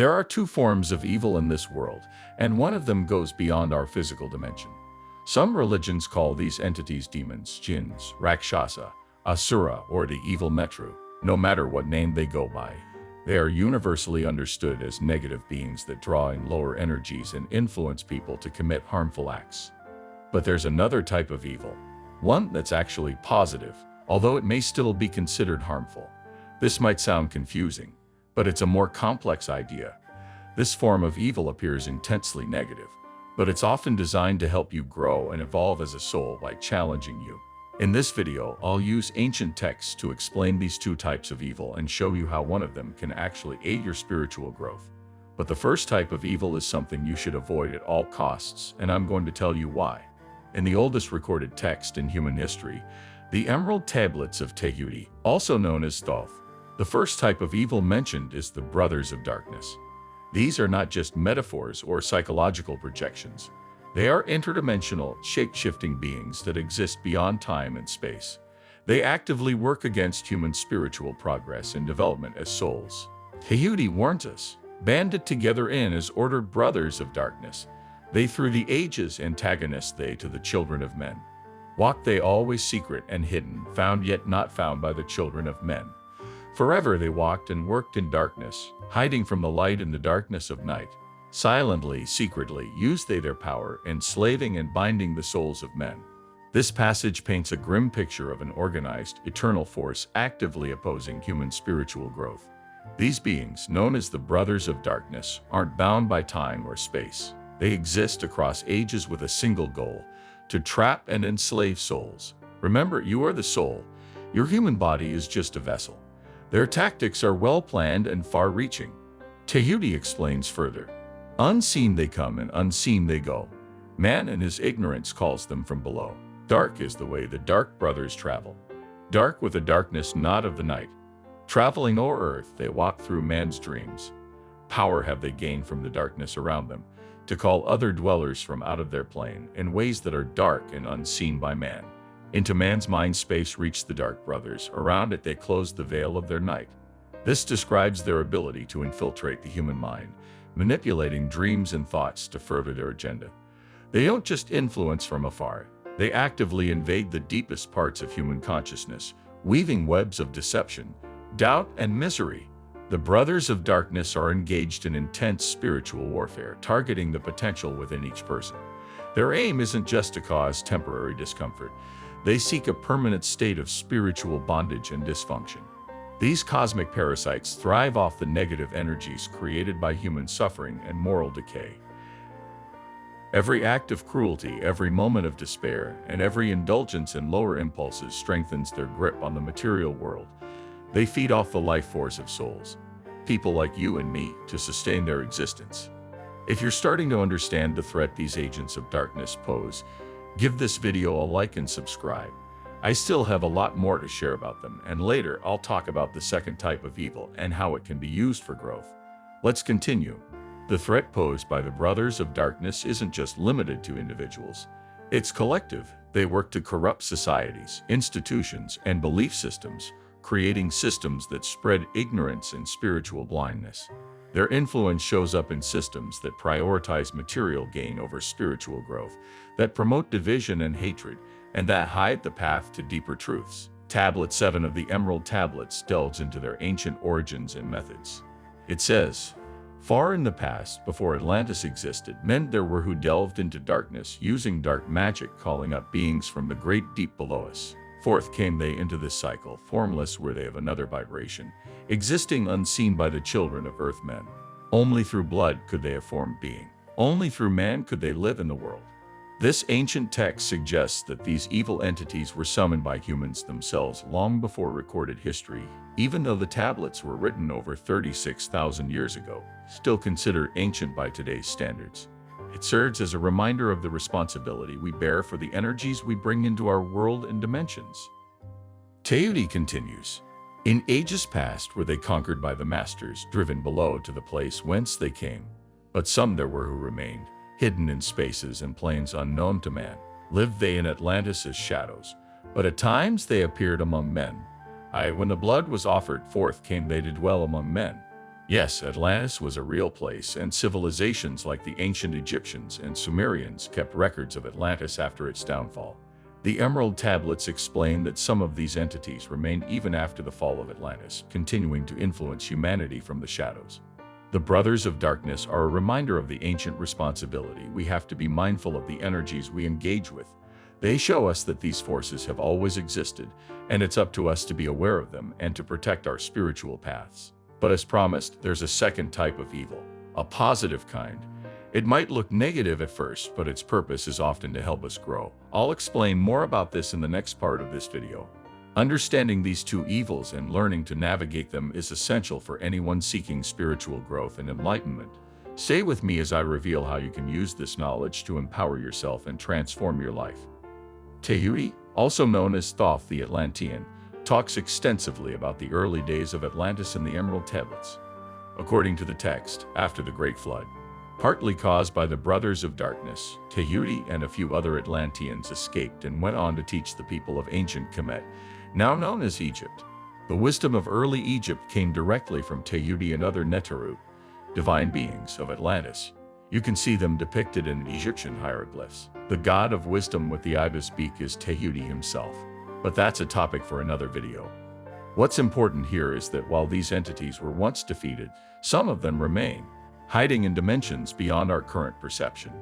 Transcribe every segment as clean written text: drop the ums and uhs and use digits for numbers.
There are two forms of evil in this world, and one of them goes beyond our physical dimension. Some religions call these entities demons, jinns, rakshasa, asura, or the evil metru. No matter what name they go by, they are universally understood as negative beings that draw in lower energies and influence people to commit harmful acts. But there's another type of evil, one that's actually positive, although it may still be considered harmful. This might sound confusing, but it's a more complex idea. This form of evil appears intensely negative, but it's often designed to help you grow and evolve as a soul by challenging you. In this video, I'll use ancient texts to explain these two types of evil and show you how one of them can actually aid your spiritual growth. But the first type of evil is something you should avoid at all costs, and I'm going to tell you why. In the oldest recorded text in human history, the Emerald Tablets of Tehuti, also known as Thoth, the first type of evil mentioned is the Brothers of Darkness. These are not just metaphors or psychological projections. They are interdimensional, shape-shifting beings that exist beyond time and space. They actively work against human spiritual progress and development as souls. Tehuti warns us, banded together in as ordered brothers of darkness, they through the ages antagonists they to the children of men. Walk they always secret and hidden, found yet not found by the children of men. Forever they walked and worked in darkness, hiding from the light in the darkness of night. Silently, secretly, used they their power, enslaving and binding the souls of men. This passage paints a grim picture of an organized, eternal force actively opposing human spiritual growth. These beings, known as the Brothers of Darkness, aren't bound by time or space. They exist across ages with a single goal: to trap and enslave souls. Remember, you are the soul. Your human body is just a vessel. Their tactics are well-planned and far-reaching. Tehuti explains further. Unseen they come and unseen they go. Man in his ignorance calls them from below. Dark is the way the dark brothers travel. Dark with a darkness not of the night. Traveling o'er earth, they walk through man's dreams. Power have they gained from the darkness around them, to call other dwellers from out of their plane in ways that are dark and unseen by man. Into man's mind space reach the dark brothers. Around it they close the veil of their night. This describes their ability to infiltrate the human mind, manipulating dreams and thoughts to further their agenda. They don't just influence from afar. They actively invade the deepest parts of human consciousness, weaving webs of deception, doubt, and misery. The Brothers of Darkness are engaged in intense spiritual warfare, targeting the potential within each person. Their aim isn't just to cause temporary discomfort. They seek a permanent state of spiritual bondage and dysfunction. These cosmic parasites thrive off the negative energies created by human suffering and moral decay. Every act of cruelty, every moment of despair, and every indulgence in lower impulses strengthens their grip on the material world. They feed off the life force of souls, people like you and me, to sustain their existence. If you're starting to understand the threat these agents of darkness pose, give this video a like and subscribe. I still have a lot more to share about them, and later I'll talk about the second type of evil and how it can be used for growth. Let's continue. The threat posed by the Brothers of Darkness isn't just limited to individuals. It's collective. They work to corrupt societies, institutions, and belief systems, creating systems that spread ignorance and spiritual blindness. Their influence shows up in systems that prioritize material gain over spiritual growth, that promote division and hatred, and that hide the path to deeper truths. Tablet 7 of the Emerald Tablets delves into their ancient origins and methods. It says, far in the past, before Atlantis existed, men there were who delved into darkness, using dark magic, calling up beings from the great deep below us. Forth came they into this cycle, formless were they of another vibration, existing unseen by the children of earth men. Only through blood could they have formed being. Only through man could they live in the world. This ancient text suggests that these evil entities were summoned by humans themselves long before recorded history, even though the tablets were written over 36,000 years ago, still considered ancient by today's standards. It serves as a reminder of the responsibility we bear for the energies we bring into our world and dimensions. Tehuti continues, in ages past were they conquered by the masters, driven below to the place whence they came. But some there were who remained, hidden in spaces and planes unknown to man. Lived they in Atlantis as shadows, but at times they appeared among men. Aye, when the blood was offered, forth came they to dwell among men. Yes, Atlantis was a real place, and civilizations like the ancient Egyptians and Sumerians kept records of Atlantis after its downfall. The Emerald Tablets explain that some of these entities remain even after the fall of Atlantis, continuing to influence humanity from the shadows. The Brothers of Darkness are a reminder of the ancient responsibility we have to be mindful of the energies we engage with. They show us that these forces have always existed, and it's up to us to be aware of them and to protect our spiritual paths. But as promised, there's a second type of evil, a positive kind. It might look negative at first, but its purpose is often to help us grow. I'll explain more about this in the next part of this video. Understanding these two evils and learning to navigate them is essential for anyone seeking spiritual growth and enlightenment. Stay with me as I reveal how you can use this knowledge to empower yourself and transform your life. Tahuti, also known as Thoth the Atlantean, talks extensively about the early days of Atlantis in the Emerald Tablets. According to the text, after the Great Flood, partly caused by the Brothers of Darkness, Tahuti and a few other Atlanteans escaped and went on to teach the people of ancient Kemet, now known as Egypt. The wisdom of early Egypt came directly from Tahuti and other Neteru, divine beings of Atlantis. You can see them depicted in Egyptian hieroglyphs. The god of wisdom with the ibis beak is Tahuti himself. But that's a topic for another video. What's important here is that while these entities were once defeated, some of them remain, hiding in dimensions beyond our current perception.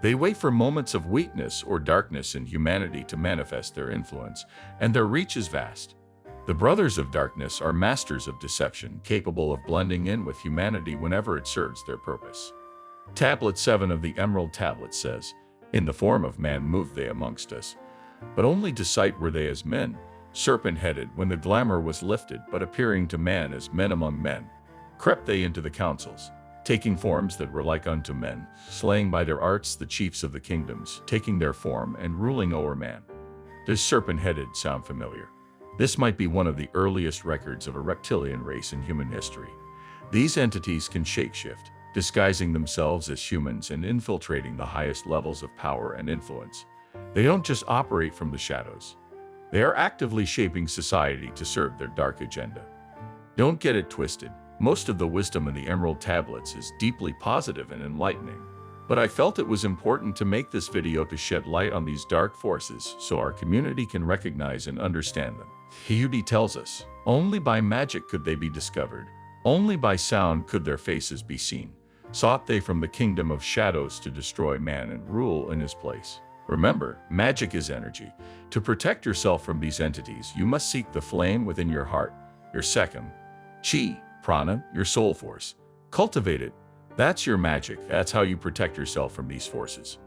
They wait for moments of weakness or darkness in humanity to manifest their influence, and their reach is vast. The Brothers of Darkness are masters of deception, capable of blending in with humanity whenever it serves their purpose. Tablet 7 of the Emerald Tablet says, "In the form of man moved they amongst us, but only to sight were they as men, serpent-headed when the glamour was lifted, but appearing to man as men among men. Crept they into the councils, taking forms that were like unto men, slaying by their arts the chiefs of the kingdoms, taking their form and ruling o'er man." Does serpent-headed sound familiar? This might be one of the earliest records of a reptilian race in human history. These entities can shapeshift, disguising themselves as humans and infiltrating the highest levels of power and influence. They don't just operate from the shadows. They are actively shaping society to serve their dark agenda. Don't get it twisted. Most of the wisdom in the Emerald Tablets is deeply positive and enlightening. But I felt it was important to make this video to shed light on these dark forces so our community can recognize and understand them. Tahuti tells us, only by magic could they be discovered. Only by sound could their faces be seen. Sought they from the kingdom of shadows to destroy man and rule in his place. Remember, magic is energy. To protect yourself from these entities, you must seek the flame within your heart, your sekhem, chi, prana, your soul force. Cultivate it. That's your magic. That's how you protect yourself from these forces.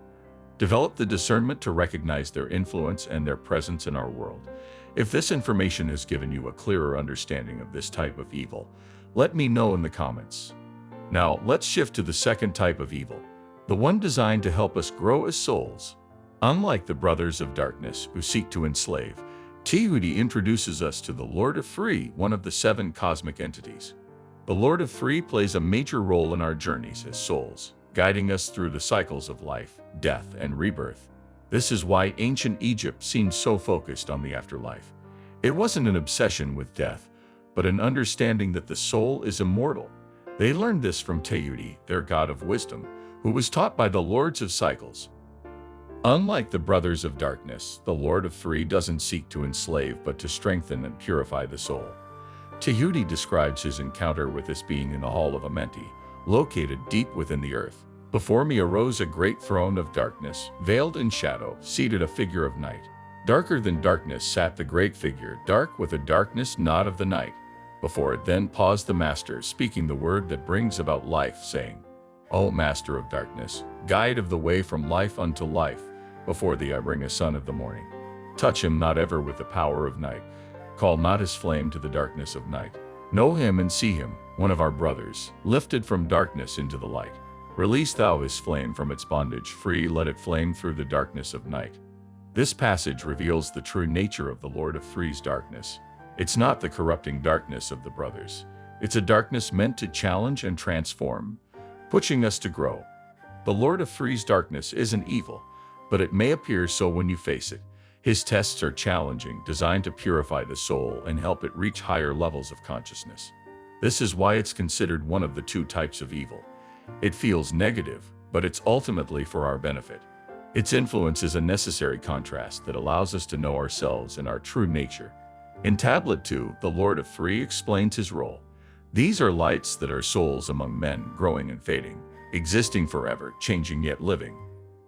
Develop the discernment to recognize their influence and their presence in our world. If this information has given you a clearer understanding of this type of evil, let me know in the comments. Now, let's shift to the second type of evil, the one designed to help us grow as souls. Unlike the Brothers of Darkness who seek to enslave, Tahuti introduces us to the Lord of Free, one of the 7 cosmic entities. The Lord of Free plays a major role in our journeys as souls, guiding us through the cycles of life, death, and rebirth. This is why ancient Egypt seemed so focused on the afterlife. It wasn't an obsession with death, but an understanding that the soul is immortal. They learned this from Tahuti, their god of wisdom, who was taught by the Lords of Cycles. Unlike the Brothers of Darkness, the Lord of Free doesn't seek to enslave but to strengthen and purify the soul. Tahuti describes his encounter with this being in the Hall of Amenti, located deep within the earth. "Before me arose a great throne of darkness, veiled in shadow, seated a figure of night. Darker than darkness sat the great figure, dark with a darkness not of the night. Before it then paused the Master, speaking the word that brings about life, saying, O Master of darkness, guide of the way from life unto life, before thee I bring a son of the morning. Touch him not ever with the power of night. Call not his flame to the darkness of night. Know him and see him, one of our brothers, lifted from darkness into the light. Release thou his flame from its bondage, free let it flame through the darkness of night." This passage reveals the true nature of the Lord of Free's darkness. It's not the corrupting darkness of the brothers. It's a darkness meant to challenge and transform, pushing us to grow. The Lord of Free's darkness isn't evil, but it may appear so when you face it. His tests are challenging, designed to purify the soul and help it reach higher levels of consciousness. This is why it's considered one of the two types of evil. It feels negative, but it's ultimately for our benefit. Its influence is a necessary contrast that allows us to know ourselves and our true nature. In Tablet 2, the Lord of Three explains his role. These are lights that are souls among men, growing and fading, existing forever, changing yet living.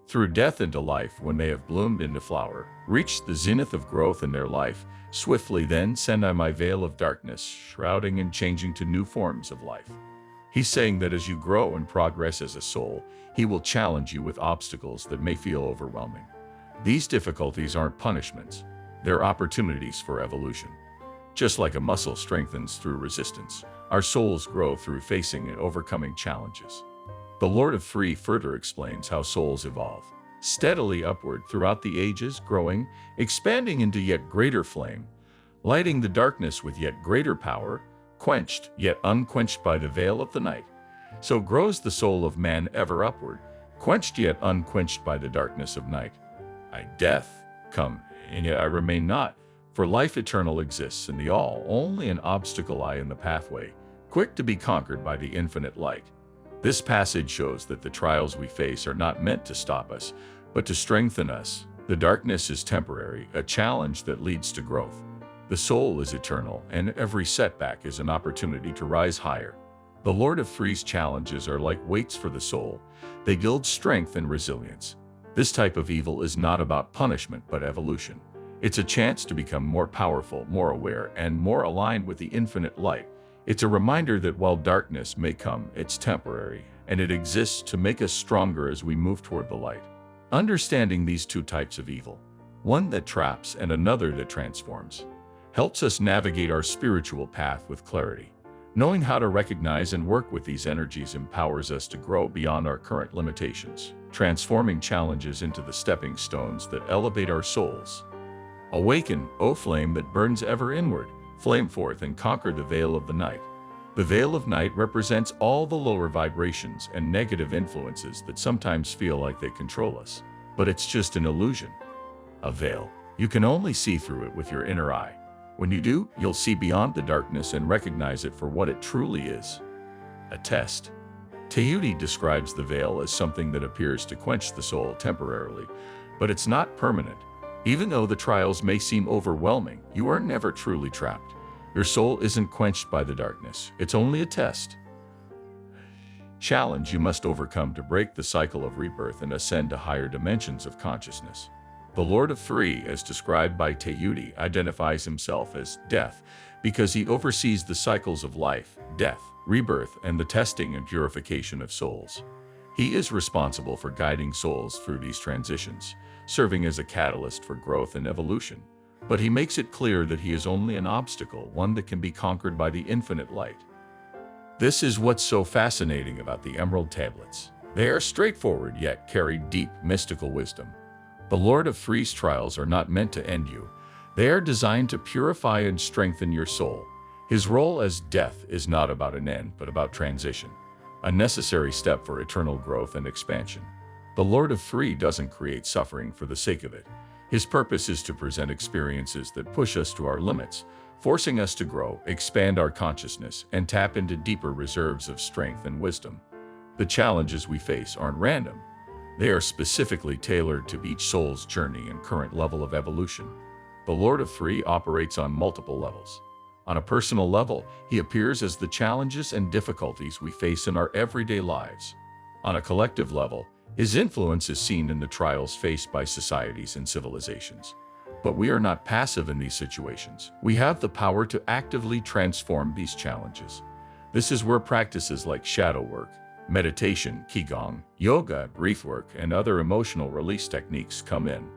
Through death into life, when they have bloomed into flower, reached the zenith of growth in their life, swiftly then send I my veil of darkness, shrouding and changing to new forms of life. He's saying that as you grow and progress as a soul, he will challenge you with obstacles that may feel overwhelming. These difficulties aren't punishments, they're opportunities for evolution. Just like a muscle strengthens through resistance, our souls grow through facing and overcoming challenges. The Lord of Three further explains how souls evolve, steadily upward throughout the ages, growing, expanding into yet greater flame, lighting the darkness with yet greater power, quenched yet unquenched by the veil of the night. So grows the soul of man ever upward, quenched yet unquenched by the darkness of night. I, death, come, and yet I remain not, for life eternal exists in the all, only an obstacle I in the pathway, quick to be conquered by the infinite light. This passage shows that the trials we face are not meant to stop us, but to strengthen us. The darkness is temporary, a challenge that leads to growth. The soul is eternal, and every setback is an opportunity to rise higher. The Lord of Three's challenges are like weights for the soul. They build strength and resilience. This type of evil is not about punishment, but evolution. It's a chance to become more powerful, more aware, and more aligned with the infinite light. It's a reminder that while darkness may come, it's temporary, and it exists to make us stronger as we move toward the light. Understanding these two types of evil, one that traps and another that transforms, helps us navigate our spiritual path with clarity. Knowing how to recognize and work with these energies empowers us to grow beyond our current limitations, transforming challenges into the stepping stones that elevate our souls. Awaken, O flame that burns ever inward, flame forth and conquer the veil of the night. The veil of night represents all the lower vibrations and negative influences that sometimes feel like they control us. But it's just an illusion. A veil. You can only see through it with your inner eye. When you do, you'll see beyond the darkness and recognize it for what it truly is. A test. Tahuti describes the veil as something that appears to quench the soul temporarily, but it's not permanent. Even though the trials may seem overwhelming, you are never truly trapped. Your soul isn't quenched by the darkness. It's only a test. Challenge you must overcome to break the cycle of rebirth and ascend to higher dimensions of consciousness. The Lord of Three, as described by Tahuti, identifies himself as death because he oversees the cycles of life, death, rebirth, and the testing and purification of souls. He is responsible for guiding souls through these transitions, serving as a catalyst for growth and evolution. But he makes it clear that he is only an obstacle, one that can be conquered by the infinite light. This is what's so fascinating about the Emerald Tablets. They are straightforward yet carry deep mystical wisdom. The Lord of Three's trials are not meant to end you. They are designed to purify and strengthen your soul. His role as death is not about an end, but about transition, a necessary step for eternal growth and expansion. The Lord of Three doesn't create suffering for the sake of it. His purpose is to present experiences that push us to our limits, forcing us to grow, expand our consciousness, and tap into deeper reserves of strength and wisdom. The challenges we face aren't random. They are specifically tailored to each soul's journey and current level of evolution. The Lord of Three operates on multiple levels. On a personal level, he appears as the challenges and difficulties we face in our everyday lives. On a collective level, his influence is seen in the trials faced by societies and civilizations. But we are not passive in these situations. We have the power to actively transform these challenges. This is where practices like shadow work, meditation, qigong, yoga, breathwork, and other emotional release techniques come in.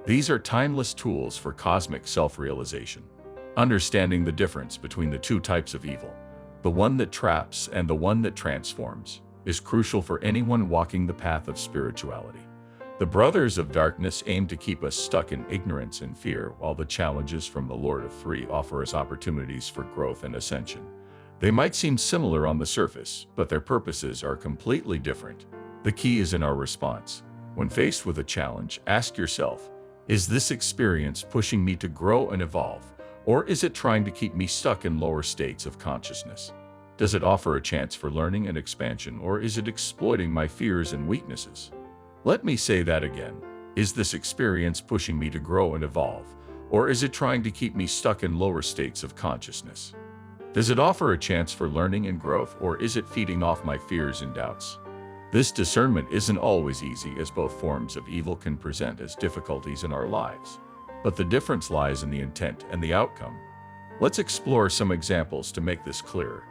These are timeless tools for cosmic self-realization. Understanding the difference between the two types of evil, the one that traps and the one that transforms, is crucial for anyone walking the path of spirituality. The Brothers of Darkness aim to keep us stuck in ignorance and fear, while the challenges from the Lord of Three offer us opportunities for growth and ascension. They might seem similar on the surface, but their purposes are completely different. The key is in our response. When faced with a challenge, ask yourself, is this experience pushing me to grow and evolve, or is it trying to keep me stuck in lower states of consciousness? Does it offer a chance for learning and expansion, or is it exploiting my fears and weaknesses? Let me say that again. Is this experience pushing me to grow and evolve, or is it trying to keep me stuck in lower states of consciousness? Does it offer a chance for learning and growth, or is it feeding off my fears and doubts? This discernment isn't always easy, as both forms of evil can present as difficulties in our lives. But the difference lies in the intent and the outcome. Let's explore some examples to make this clearer.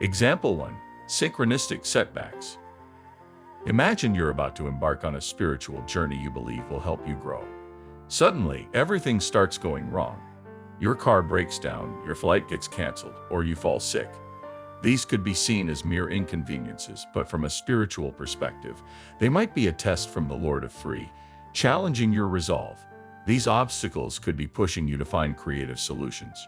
Example 1. Synchronistic setbacks. Imagine you're about to embark on a spiritual journey you believe will help you grow. Suddenly, everything starts going wrong. Your car breaks down, your flight gets canceled, or you fall sick. These could be seen as mere inconveniences, but from a spiritual perspective, they might be a test from the Lord of Three, challenging your resolve. These obstacles could be pushing you to find creative solutions,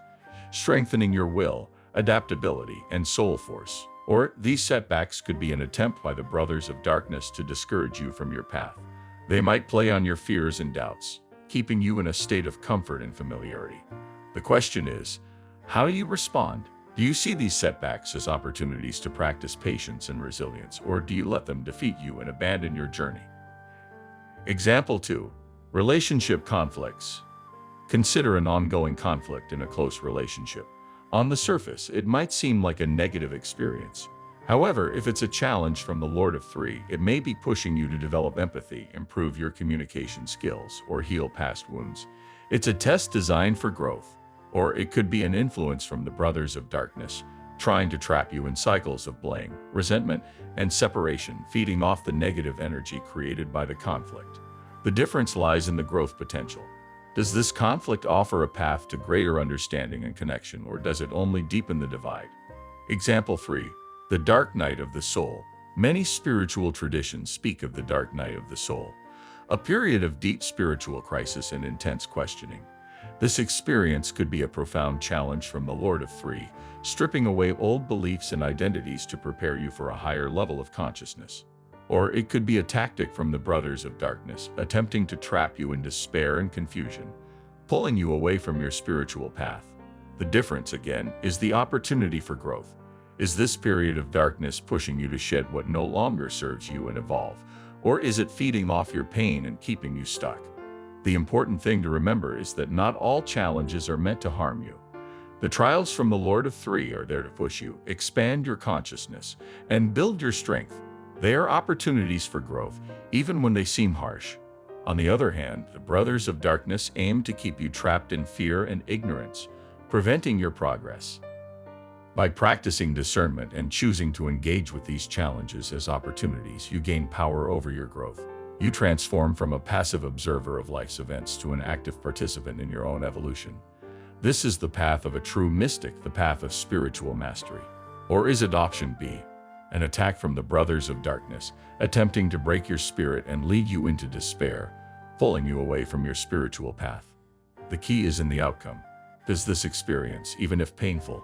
strengthening your will, adaptability, and soul force. Or these setbacks could be an attempt by the brothers of darkness to discourage you from your path. They might play on your fears and doubts, keeping you in a state of comfort and familiarity. The question is, how do you respond? Do you see these setbacks as opportunities to practice patience and resilience, or do you let them defeat you and abandon your journey? Example 2. Relationship conflicts. Consider an ongoing conflict in a close relationship. On the surface, it might seem like a negative experience. However, if it's a challenge from the Lord of Three, it may be pushing you to develop empathy, improve your communication skills, or heal past wounds. It's a test designed for growth. Or it could be an influence from the brothers of darkness, trying to trap you in cycles of blame, resentment, and separation, feeding off the negative energy created by the conflict. The difference lies in the growth potential. Does this conflict offer a path to greater understanding and connection, or does it only deepen the divide? Example 3. The dark night of the soul. Many spiritual traditions speak of the dark night of the soul, a period of deep spiritual crisis and intense questioning. This experience could be a profound challenge from the Lord of Three, stripping away old beliefs and identities to prepare you for a higher level of consciousness. Or it could be a tactic from the brothers of darkness, attempting to trap you in despair and confusion, pulling you away from your spiritual path. The difference, again, is the opportunity for growth. Is this period of darkness pushing you to shed what no longer serves you and evolve? Or is it feeding off your pain and keeping you stuck? The important thing to remember is that not all challenges are meant to harm you. The trials from the Lord of Three are there to push you, expand your consciousness, and build your strength. They are opportunities for growth, even when they seem harsh. On the other hand, the brothers of darkness aim to keep you trapped in fear and ignorance, preventing your progress. By practicing discernment and choosing to engage with these challenges as opportunities, you gain power over your growth. You transform from a passive observer of life's events to an active participant in your own evolution. This is the path of a true mystic, the path of spiritual mastery. Or is it option B? An attack from the brothers of darkness, attempting to break your spirit and lead you into despair, pulling you away from your spiritual path. The key is in the outcome. Does this experience, even if painful,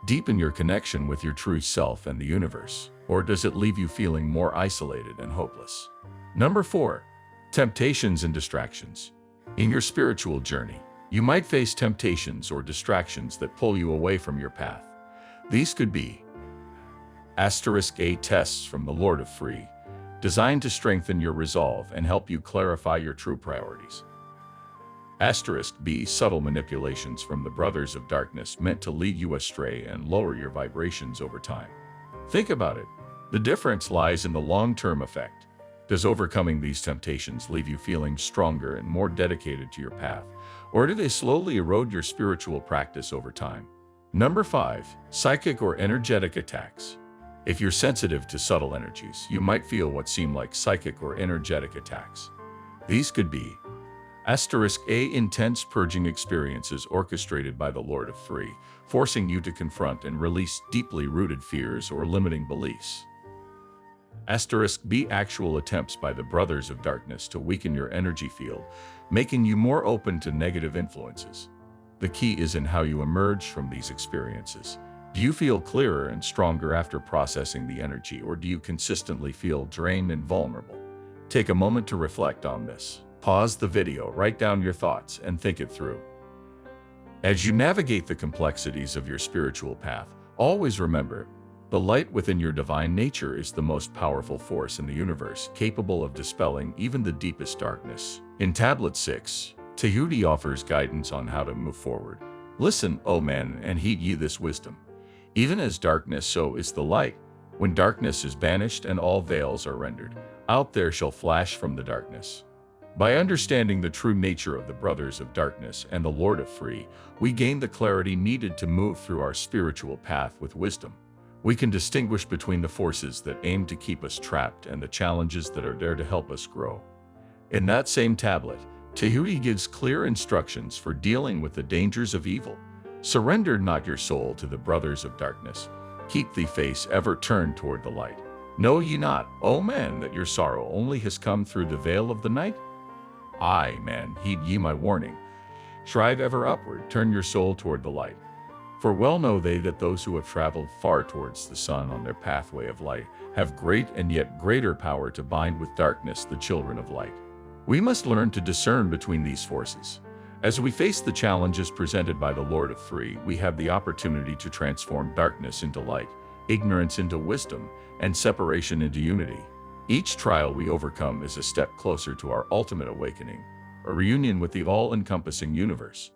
deepen your connection with your true self and the universe? Or does it leave you feeling more isolated and hopeless? Number 4. Temptations and distractions. In your spiritual journey, you might face temptations or distractions that pull you away from your path. These could be *A tests from the Lord of Three, designed to strengthen your resolve and help you clarify your true priorities. *B subtle manipulations from the brothers of darkness, meant to lead you astray and lower your vibrations over time. Think about it. The difference lies in the long-term effect. Does overcoming these temptations leave you feeling stronger and more dedicated to your path, or do they slowly erode your spiritual practice over time? Number 5. Psychic or energetic attacks. If you're sensitive to subtle energies, you might feel what seem like psychic or energetic attacks. These could be *A intense purging experiences orchestrated by the Lord of Three, forcing you to confront and release deeply rooted fears or limiting beliefs. *B actual attempts by the brothers of darkness to weaken your energy field, making you more open to negative influences. The key is in how you emerge from these experiences. Do you feel clearer and stronger after processing the energy, or do you consistently feel drained and vulnerable? Take a moment to reflect on this. Pause the video, write down your thoughts, and think it through. As you navigate the complexities of your spiritual path, always remember, The light within your divine nature is the most powerful force in the universe, capable of dispelling even the deepest darkness. In Tablet 6, Tahuti offers guidance on how to move forward. Listen, O men, and heed ye this wisdom. Even as darkness, so is the light. When darkness is banished and all veils are rendered, out there shall flash from the darkness. By understanding the true nature of the brothers of darkness and the Lord of Free, we gain the clarity needed to move through our spiritual path with wisdom. We can distinguish between the forces that aim to keep us trapped and the challenges that are there to help us grow. In that same tablet, Tahuti gives clear instructions for dealing with the dangers of evil. Surrender not your soul to the brothers of darkness. Keep thee face ever turned toward the light. Know ye not, O men, that your sorrow only has come through the veil of the night? Aye, man, heed ye my warning. Strive ever upward, turn your soul toward the light. For well know they that those who have traveled far towards the sun on their pathway of light have great and yet greater power to bind with darkness the children of light. We must learn to discern between these forces. As we face the challenges presented by the Lord of Free, we have the opportunity to transform darkness into light, ignorance into wisdom, and separation into unity. Each trial we overcome is a step closer to our ultimate awakening, a reunion with the all-encompassing universe.